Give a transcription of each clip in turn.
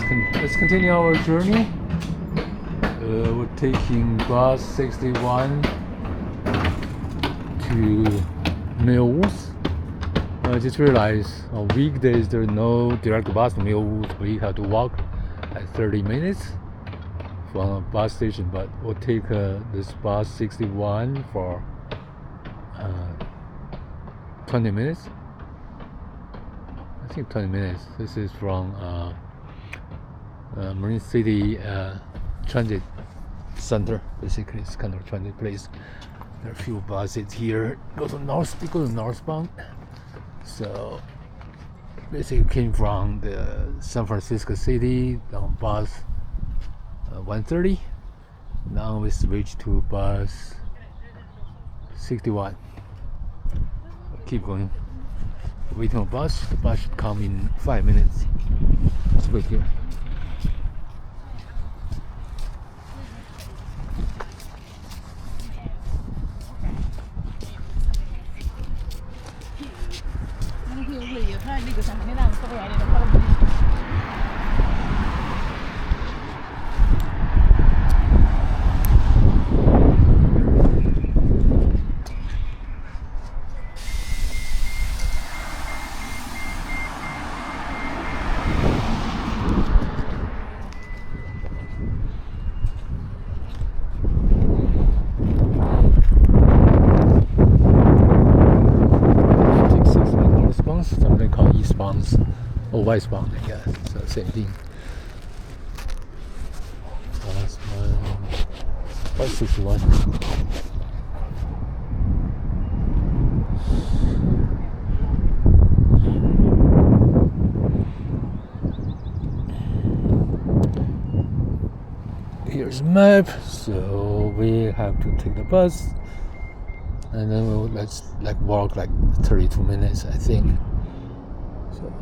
let's continue our journey. We're taking bus 61 to Muir Wood. I just realized on weekdays there's no direct bus to Muir Wood. We have to walk at 30 minutes from a bus station, but we'll take this bus 61 for 20 minutes. I think 20 minutes. This is from Marin City Transit Center. Basically, it's kind of a transit place. There are a few buses here. They go to northbound. So basically, came from the San Francisco City on bus 130. Now we switch to bus 61. Keep going. Waiting on bus. The bus should come in 5 minutes. Let's wait here. Some they call eastbound or westbound, I guess. So same thing. Last one, bus 61. Here's a map. So we have to take the bus, and then let's walk 32 minutes, I think. So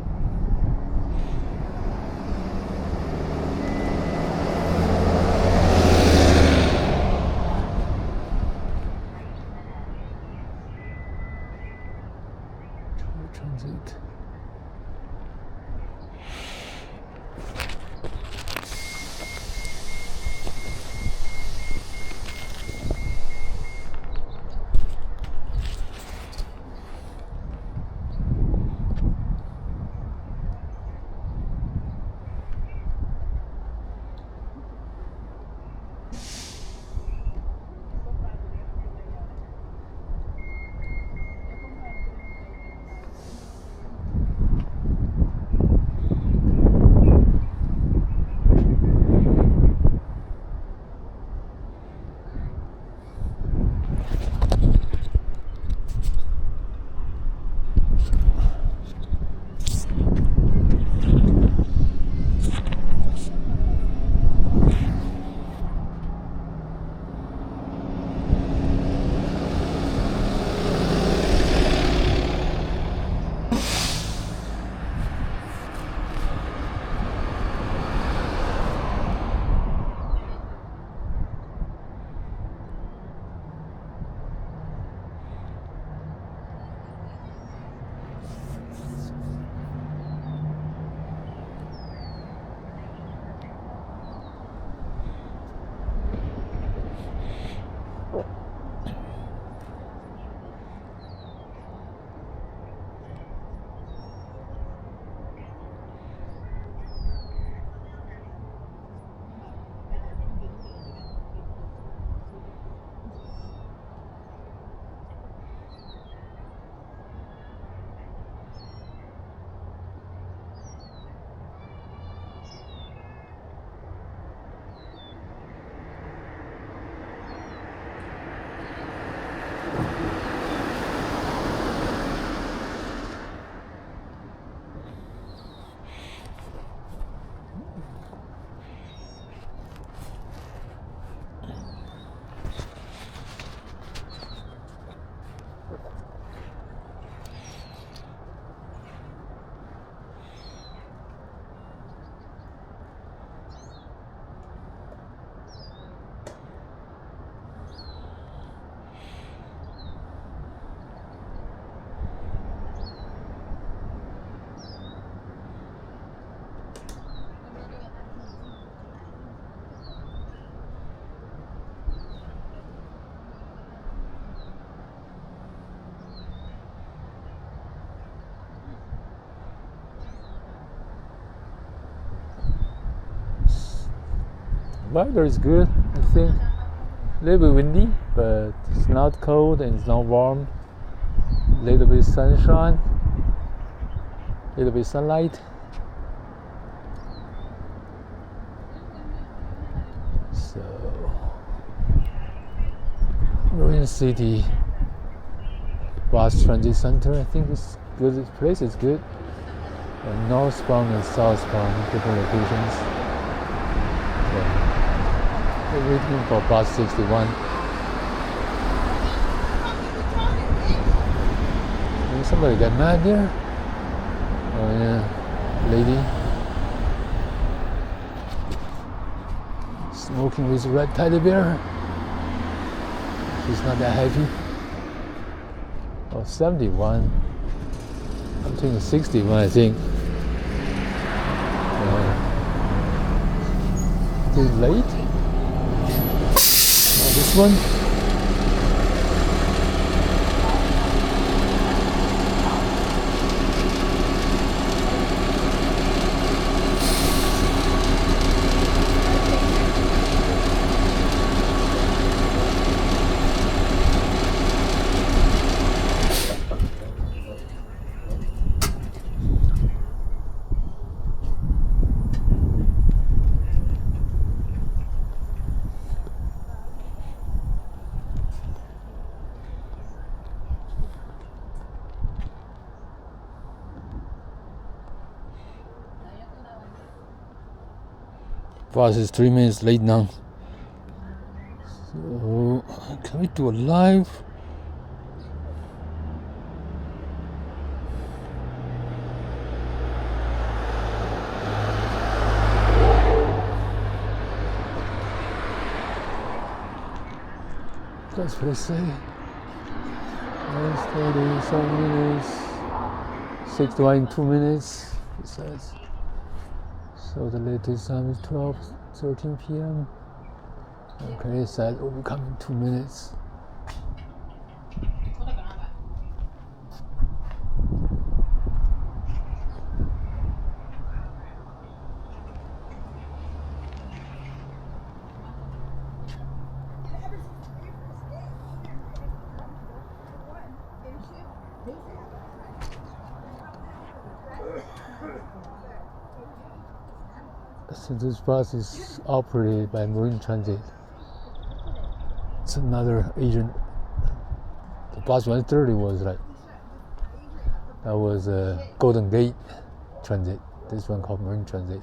transit. Weather is good, I think. A little bit windy, but it's not cold and it's not warm. A little bit sunshine, a little bit sunlight. So, Marin City Bus Transit Center, I think it's good. This place is good. And northbound and southbound, different locations. So, we're waiting for bus 61. And somebody got mad here. Oh yeah, lady smoking with a red teddy bear. She's not that happy. Oh, 71. I'm thinking 61, I think. Is it late? Oh, this one? Bus is 3 minutes late now. So, can we do a live? That's what I say. 37 minutes. 6 to 1 in 2 minutes. It says. So the latest time is 12:13 p.m. Okay, it said it will come in 2 minutes. So this bus is operated by Marin Transit. It's another agent. The bus 130 was like, that was Golden Gate Transit. This one called Marin Transit.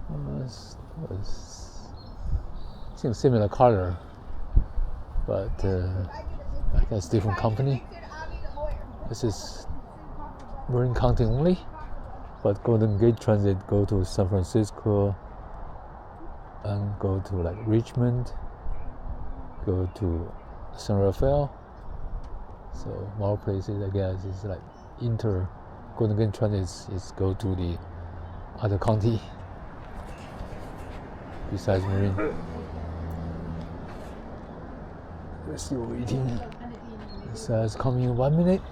I think similar color, but I guess different company. This is Marin County only. But Golden Gate Transit go to San Francisco and go to like Richmond, go to San Rafael. So more places, I guess, is like Golden Gate Transit is go to the other county besides Marin. We're still waiting. It says coming in 1 minute.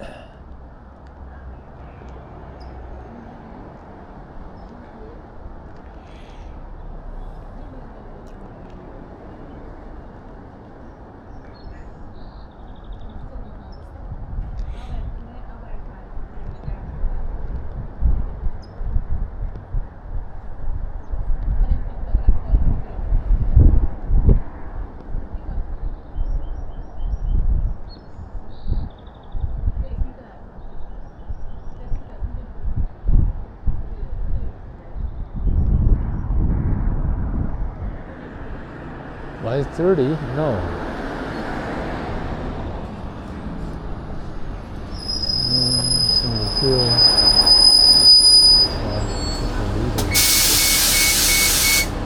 Why is 30? No.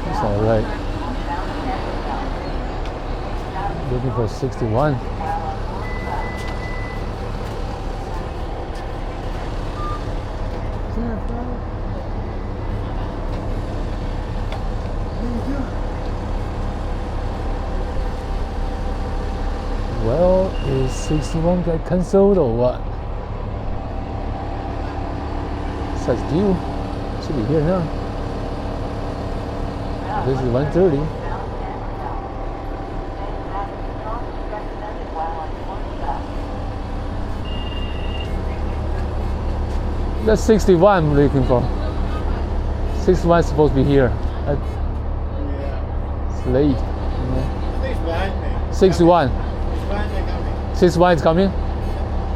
It's alright. Looking for 61. Well, is 61 get cancelled or what? It says due. Should be here now. This is 130. That's 61 I'm looking for. 61 is supposed to be here. It's late. You know. 61. 61 is coming?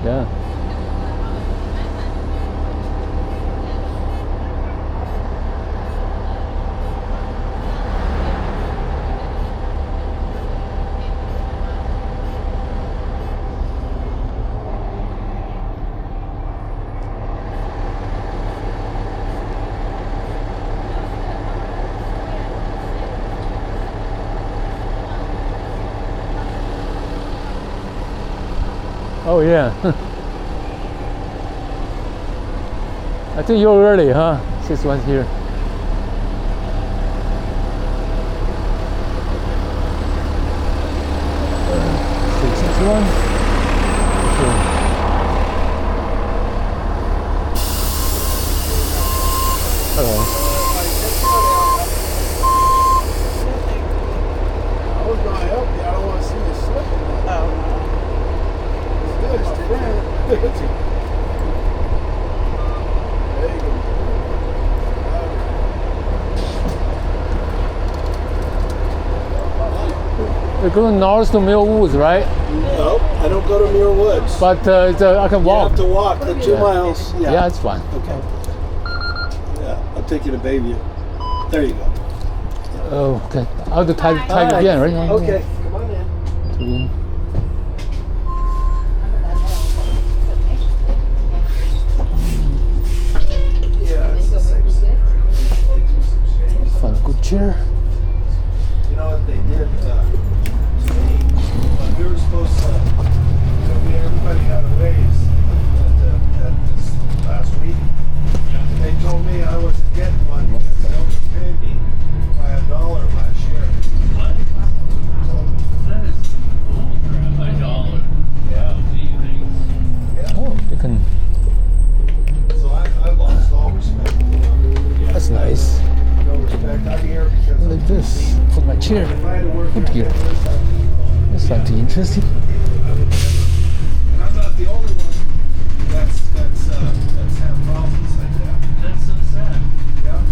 Yeah. Oh yeah. I think you're early, huh? 61 here. We're going north to Muir Woods, right? No, I don't go to Muir Woods. But I can walk. You have to walk the 2 miles. Yeah, it's fine. Okay. Yeah, I'll take you to Bayview. There you go. Oh, okay. I'll do tag again, right? Okay, come on in. Yeah, it's the same. Find a good chair. You know what they did to me? When we were supposed to, everybody got a raise at this last week. They told me I wasn't getting one because they overpaid me by $1 last year. What? That is bullcrap. $1. Yeah. Oh, you can. So I lost all respect. That's nice. No respect. I'm here because Like this. Put my chair. if I had to work Good here. That's something interesting. And I'm not the only one that's had problems like that. That's so sad. Yeah.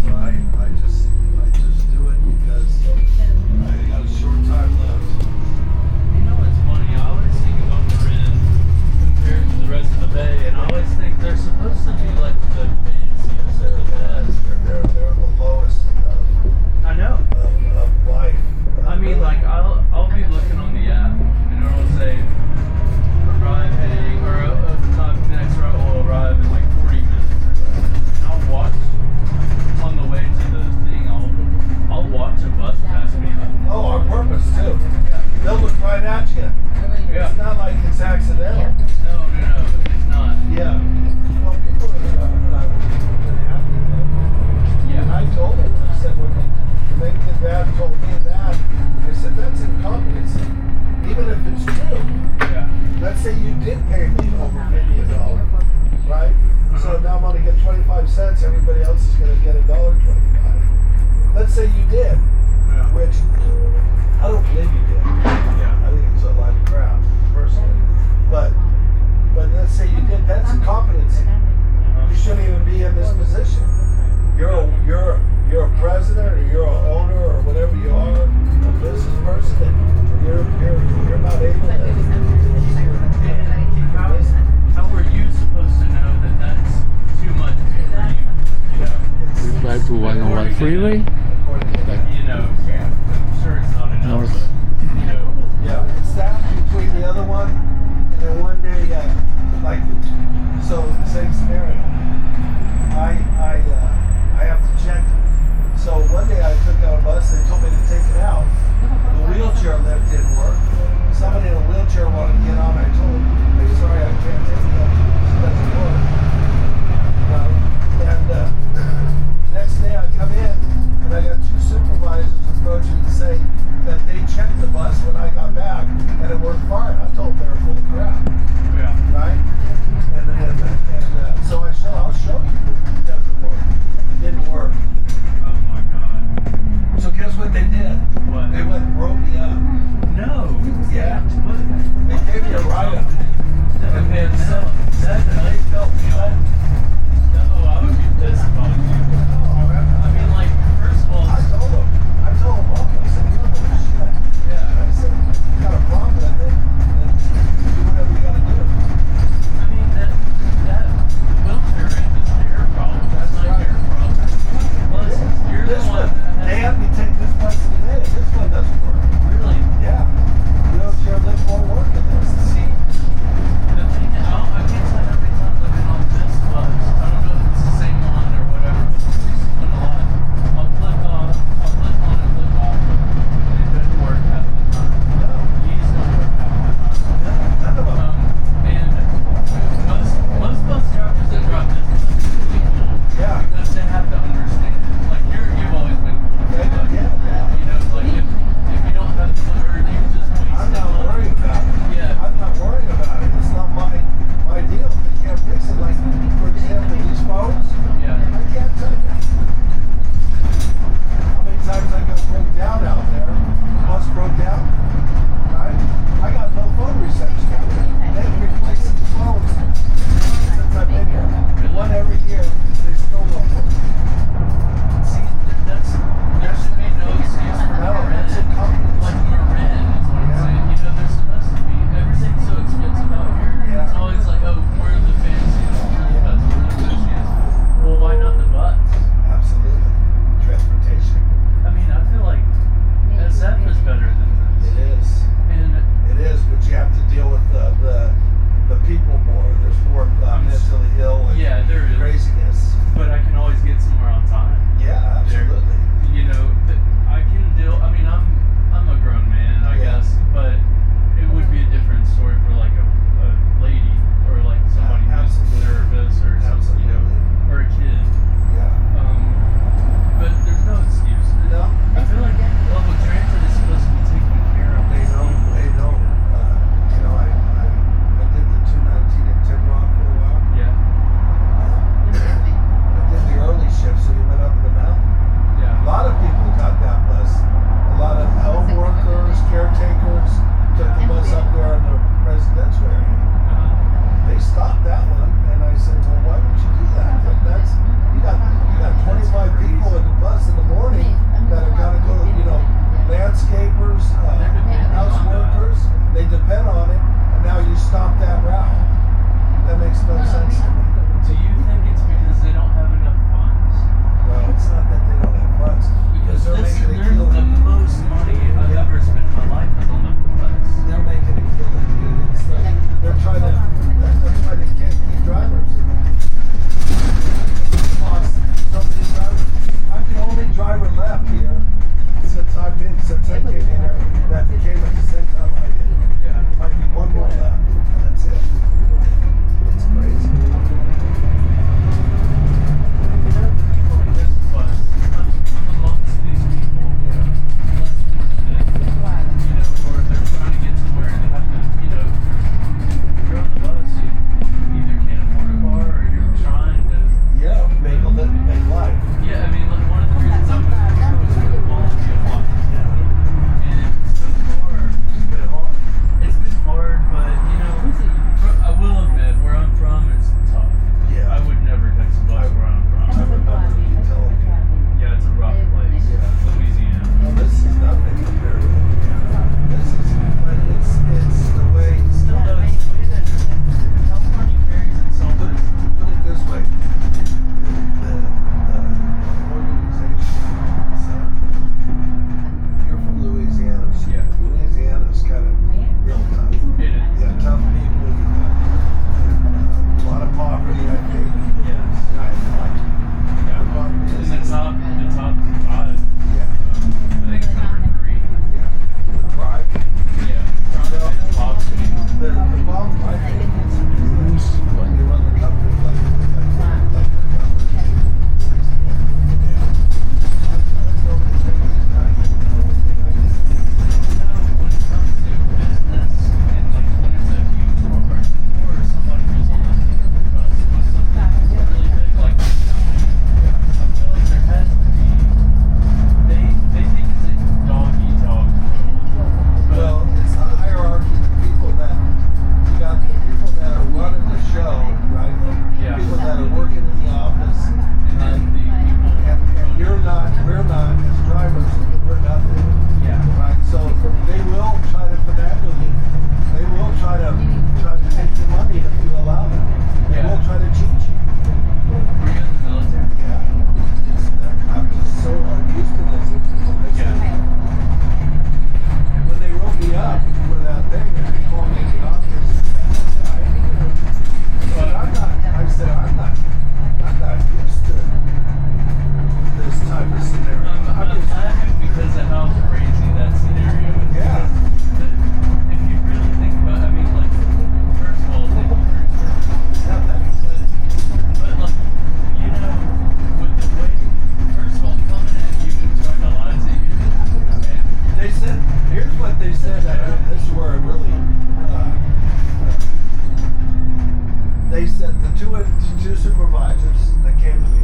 So I just do it because I got a short time left. You know what's funny? I always think about Marin compared to the rest of the bay, and I always think they're supposed to be like the fanciest or the best. They're the lowest I know. of life. I mean, like I'll be looking on the app, and it'll say arriving or next route will arrive in like 40 minutes. And I'll watch on the way to the thing. I'll watch a bus pass me. Oh, on purpose too. They'll look right at you. Yeah. It's not like it's accidental. No, it's not. Yeah. Well, people are really happy. Yeah. And I told them, I said, when the dad told me that, I said, that's incompetency. Even if it's true. Yeah. Let's say you did pay me over maybe $1, right? So now I'm going to get 25 cents. Everybody else is going to get $1.25. Let's say you did, which I don't believe you did. Yeah. I think it's a lot of crap, personally. But let's say you did. That's incompetency. You shouldn't even be in this position. You're a president, or you're an owner, or whatever you are, a business person, and you're not able to. How are you supposed to know that that's too much for you? You know, We're back to 101 freeway. you know, I'm sure it's not enough. North. But, you know, Yeah, it's that between the other one, and then one day, like, so same scenario. I have to check. So one day I took out a bus. They told me to take it out. The wheelchair lift didn't work. Somebody in a wheelchair wanted to get on. I told them, "I'm sorry, I can't take it out. It doesn't work." And next day I come in and I why they can't keep drivers. Lost so many drivers. I'm the only driver left here since I came here that came at the same time I did. Yeah. Might be one more left. That's it. It's crazy. But amongst these people, less fortunate, or they're trying to get somewhere and they have to, you're on the bus, you either can't afford a car or you're trying to. Yeah, make life. Yeah, I mean, like one of the reasons I was here was for the quality of life. And so far, It's been hard. it's been hard, but I will admit, where I'm from, it's tough. Yeah. I would never catch the bus where I'm I from. remember you telling me. Yeah, it's a rough place. Yeah. Louisiana. Well, this is nothing compared to Louisiana. This is, but it's the way. Still though, it's the way that California carries itself. Put it this way. The organization. So you're from Louisiana. So Yeah. Louisiana's kind of real tough. It is. Yeah, tough people. A lot of poverty, I think. Yes. Right. Yeah. Poverty In is- the top 5. Yeah. I think it's number 3. Yeah. The crime. Yeah. Crime and poverty. The problem, I think, is Who's when what? you run the company like the company. Yeah. That's the only thing I can When it comes to business and like when it's a huge corporation or somebody who's on the cusp with something really big like this company, I feel like there has to be. They think it's a dog eat dog world. Well, it's the hierarchy. The people that you got, the people that are running the show, right? Yeah. People that are working in the office, And then the people. and we're not as drivers. We're nothing, Yeah. right? So they will try to finagle you. They will try to take your money if you allow them. They Yeah. will try to cheat you. Were you in the military? Yeah. I'm just so unused to this. Yeah. When they wrote me up for that thing, they called me in the office. I said, I'm not used to this type of scenario. I'm laughing because of how crazy that scenario is. Yeah. But if you really think about it, I mean, like, first of all, thank you for your service. Yeah, thanks. But like, with the way, first of all, coming at you and trying to lie to you, and They said, here's what they said. This is where it really. They said the two supervisors that came to me,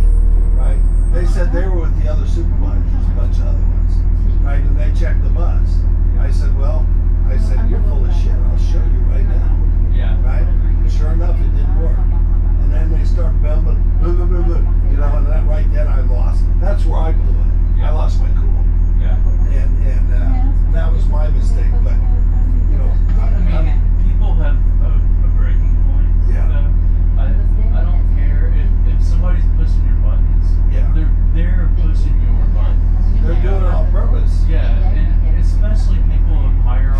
right? They said they were with the other supervisors, a bunch of other ones, right? And they checked the bus. I said, you're full of shit. I'll show you right now, yeah, right? And sure enough, it didn't work. And then they start bumbling, and that right then I lost. That's where I blew it. I lost my cool. yeah. And that was my mistake. But I mean, people have a breaking point. Yeah. Though. I don't care if somebody's pushing your buttons. Yeah. They're pushing your buttons. they're doing it on purpose. Yeah, and especially people of higher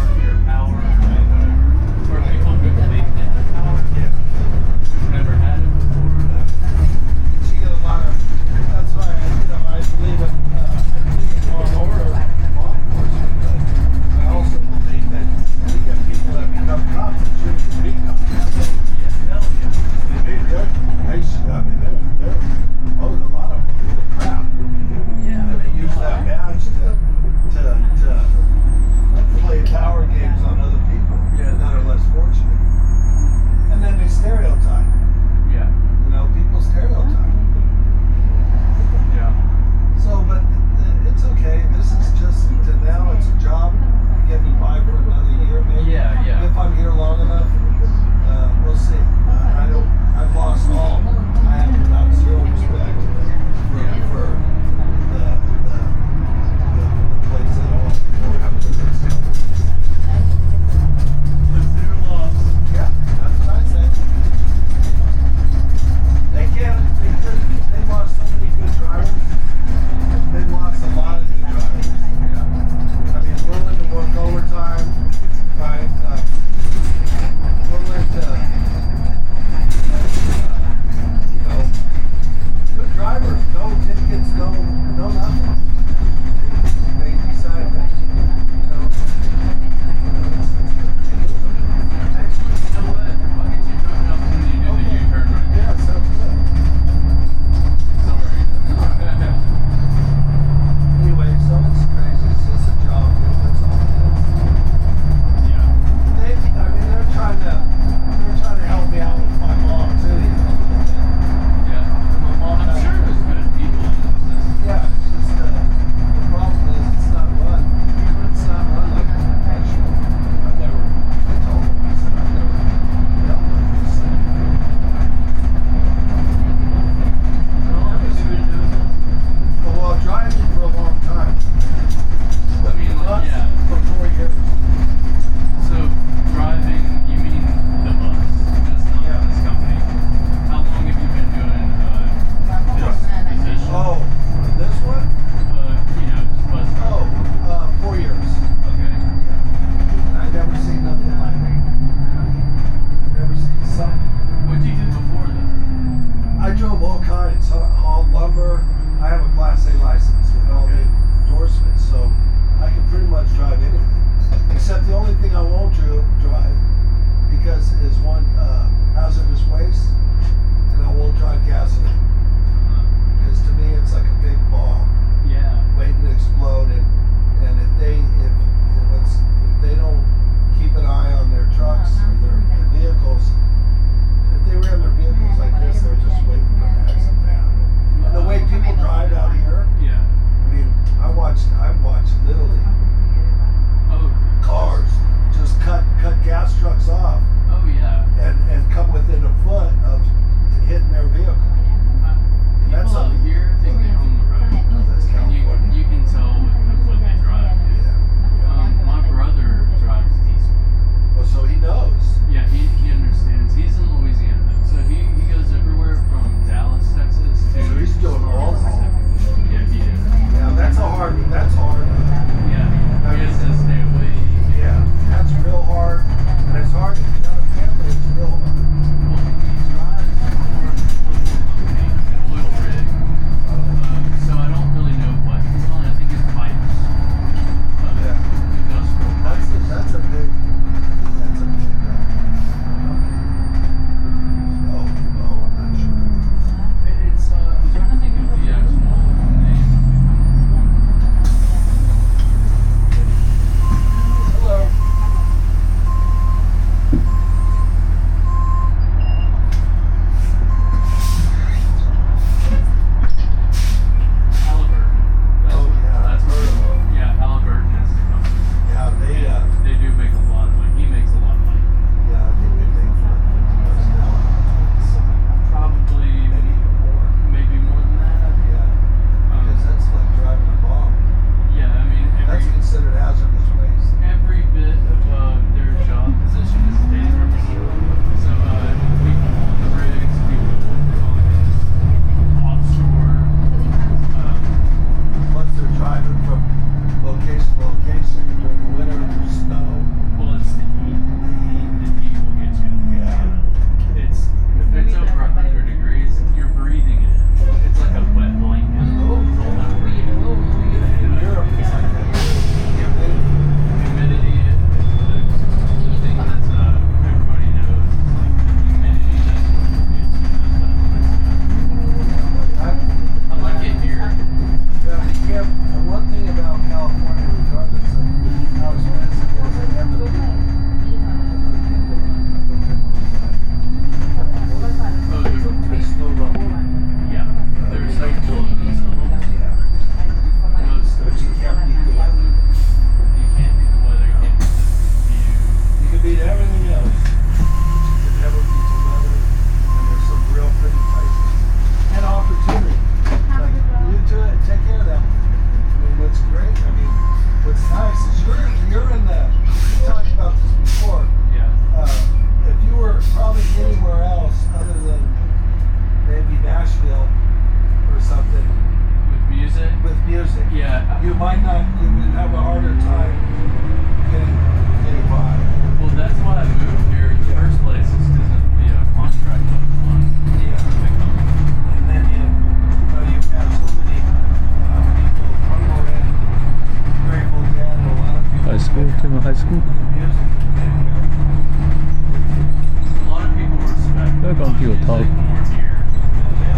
Oh. like more here.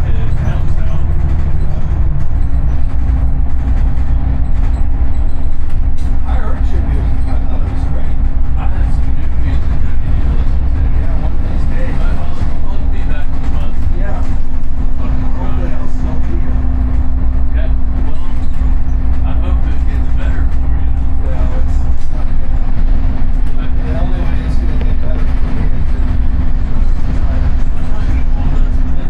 It helps out. I heard your music. I thought it was great. I have some new music I need to listen to. Yeah, one of these days. I'll be back on the bus. Yeah. Fucking Hopefully drive. I'll be here. Yeah, well, I hope it gets better for you. Well, it's not good. The only way it's going to get better for me is if I'm not going to pull this, but then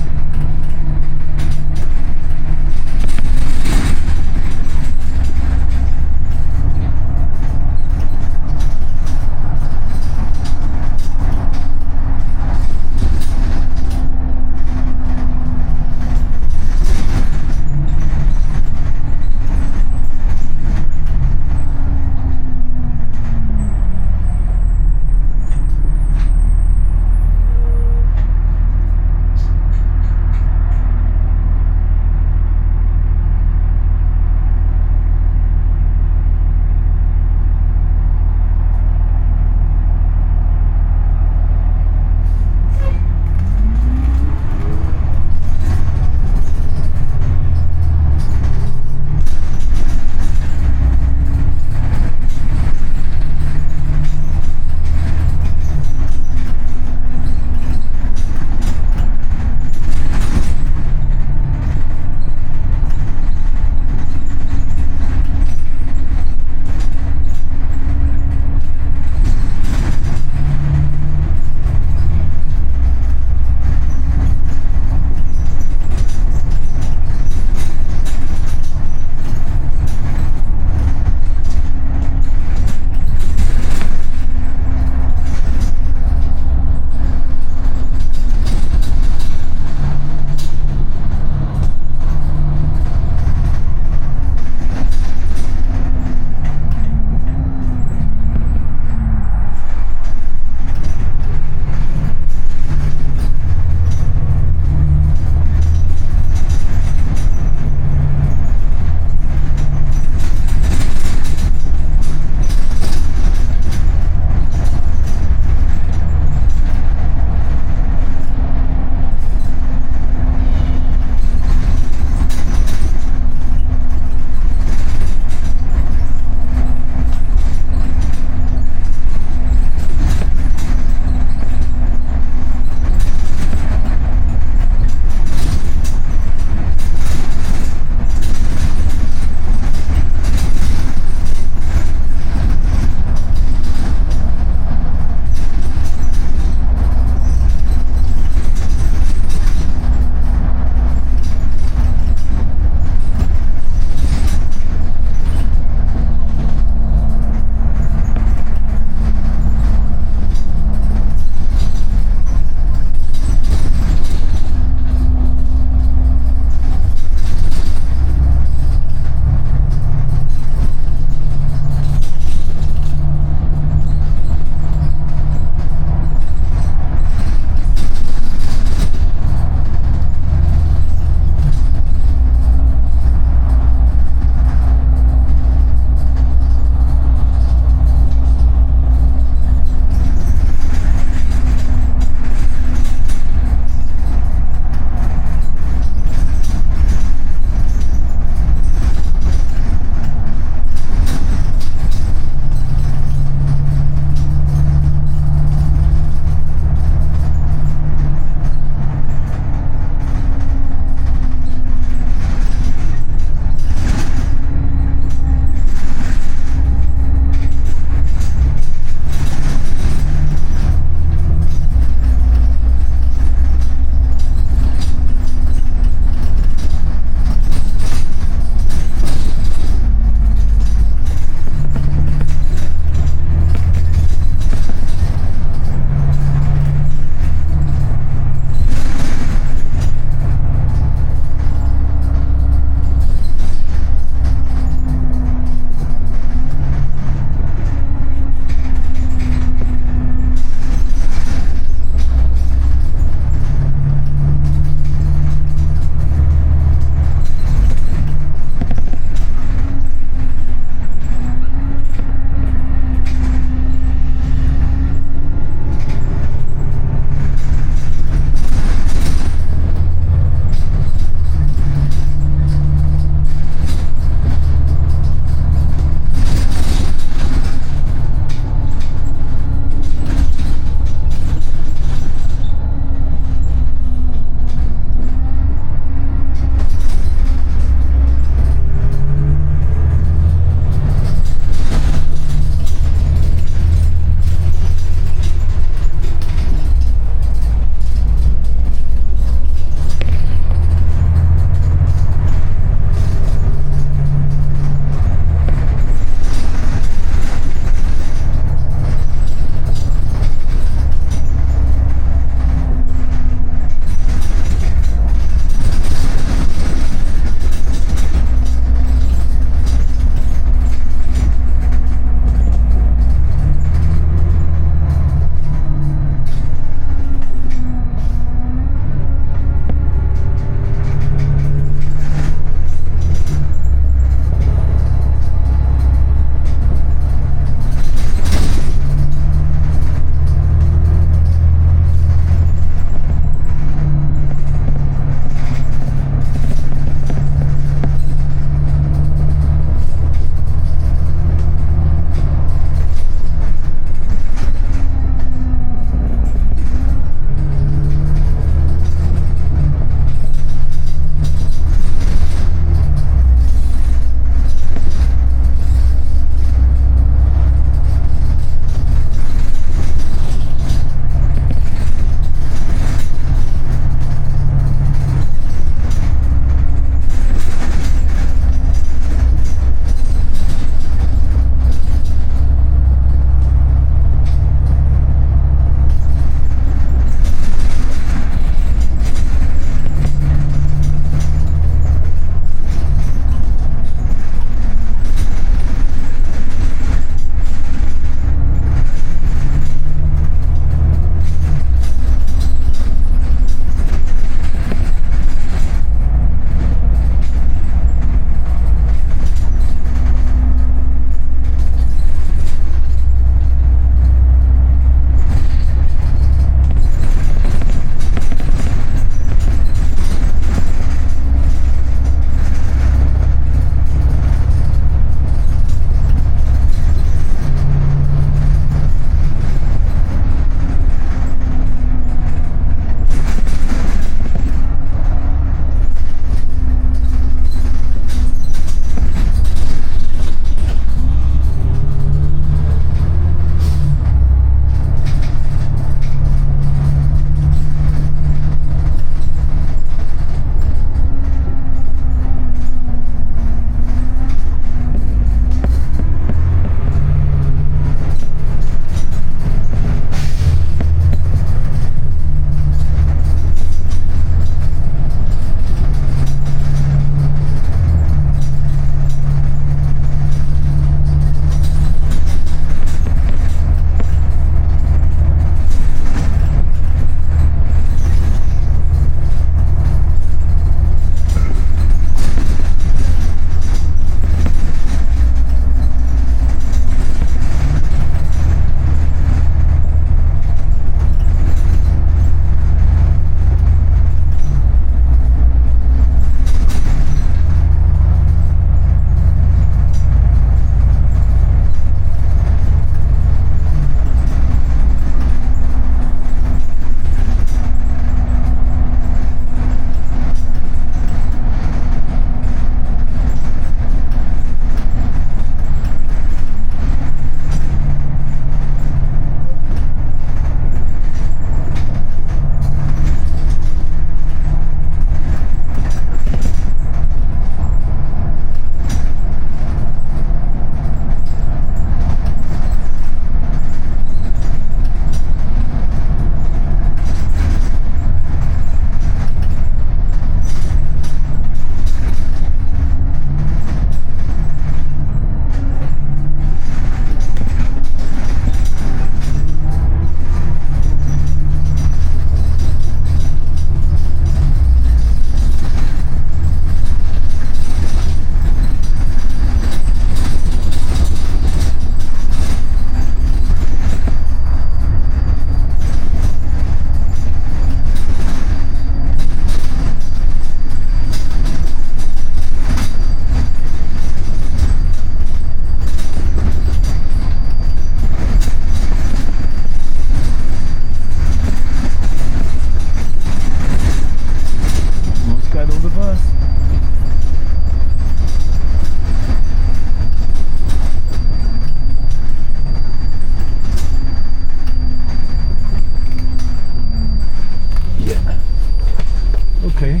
Okay.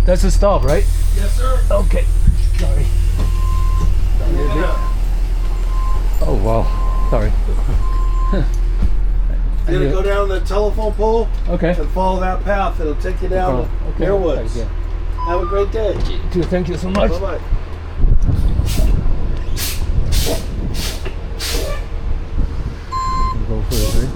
That's a stop, right? Yes, sir. Okay. Sorry. Yeah. Oh wow. Sorry. You're gonna go down the telephone pole Okay. and follow that path. It'll take you down to Muir Woods. Yeah. Have a great day. Thank you so much. Bye bye. Go first, right?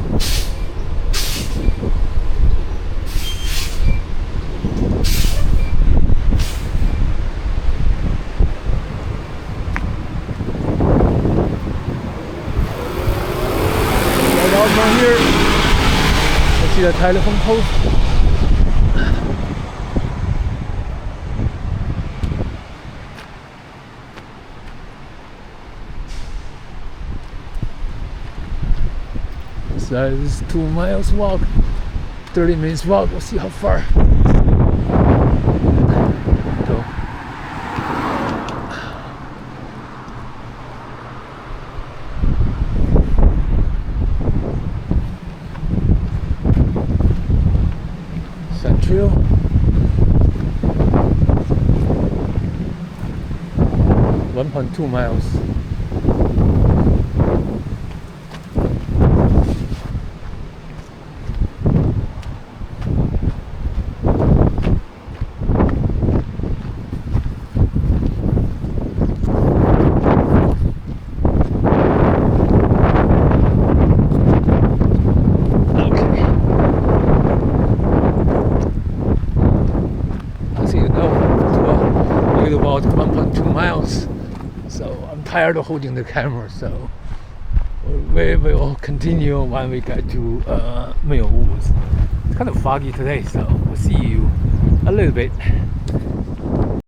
Right out from here. I see the telephone post. So it's 2 miles walk, 30 minutes walk. We'll see how far. Go. Central. 1.2 miles. About 1.2 miles, so I'm tired of holding the camera, so we will continue when we get to Muir Woods. It's kind of foggy today, so we'll see you a little bit.